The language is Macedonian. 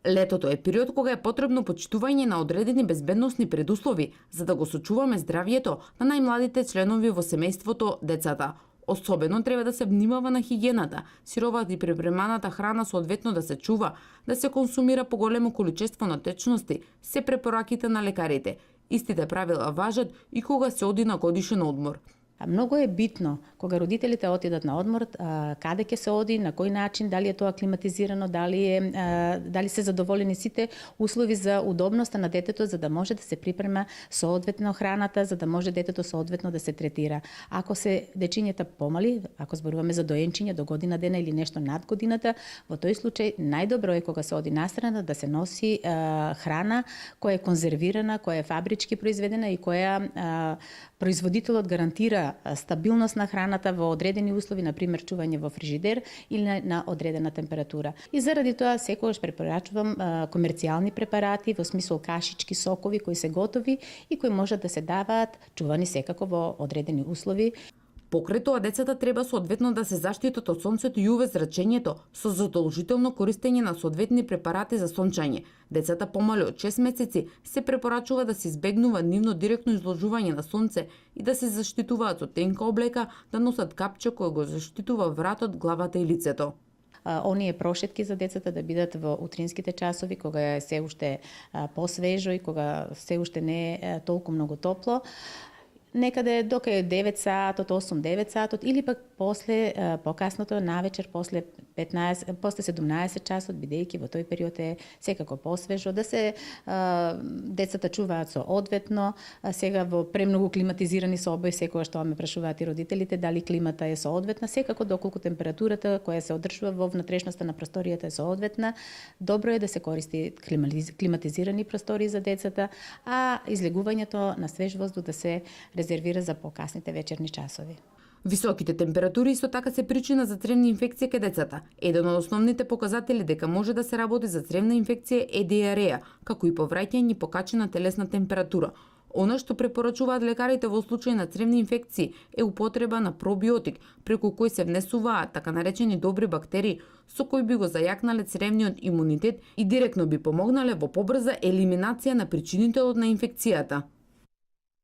Летото е период кога е потребно почитување на одредени безбедносни предуслови за да го сочуваме здравјето на најмладите членови во семејството, децата. Особено треба да се внимава на хигиената, сировата и препреманата храна соодветно да се чува, да се консумира поголемо количество на течности, се препораките на лекарите. Истите правила важат и кога се оди на годишен одмор. Многу е битно кога родителите отидат на одмор, каде ќе се оди, на кој начин, дали е тоа климатизирано, дали се задоволени сите услови за удобноста на детето за да може да се припрема соодветно храната, за да може детето соодветно да се третира. Ако се дечињата помали, ако зборуваме за доенчиња до година дена или нешто над годината, во тој случај најдобро е кога се оди настрана да се носи храна која е конзервирана, која е фабрички произведена и која производителот гарантира стабилност на храната во одредени услови, например чување во фрижидер или на одредена температура. И заради тоа секогаш препорачувам комерцијални препарати во смисол кашички, сокови кои се готови и кои можат да се даваат чувани секако во одредени услови. Покрај тоа, децата треба соодветно да се заштитат од сонцето и UV зрачењето со задолжително користење на соодветни препарати за сончање. Децата помали од 6 месеци се препорачува да се избегнува нивно директно изложување на сонце и да се заштитуваат со тенка облека, да носат капче кој го заштитува вратот, главата и лицето. Оние прошетки за децата да бидат во утринските часови, кога е се уште посвежо и кога се уште не е толку многу топло. Некаде дока е 9 сатот, 8-9 сатот или пак после покасното навечер после 17 часот, бидејќи во тој период е секако посвежо, да се децата чуваат соодветно. Сега во премногу климатизирани соби секогаш тоа ме прашуваат и родителите дали климата е соодветна, секако доколку температурата која се одржува во внатрешноста на просторијата е соодветна. Добро е да се користи климатизирани простори за децата, а излегувањето на свеж воздух да се резервира за покасните вечерни часови. Високите температури исто така се причина за цревни инфекции кај децата. Еден од основните показатели дека може да се работи за цревна инфекција е диареја, како и повраќање и покачена телесна температура. Она што препорачуваат лекарите во случај на цревни инфекции е употреба на пробиотик, преку кој се внесуваат така наречени добри бактерии, со кои би го зајакнале цревниот имунитет и директно би помогнале во побрза елиминација на причинителот на инфекцијата.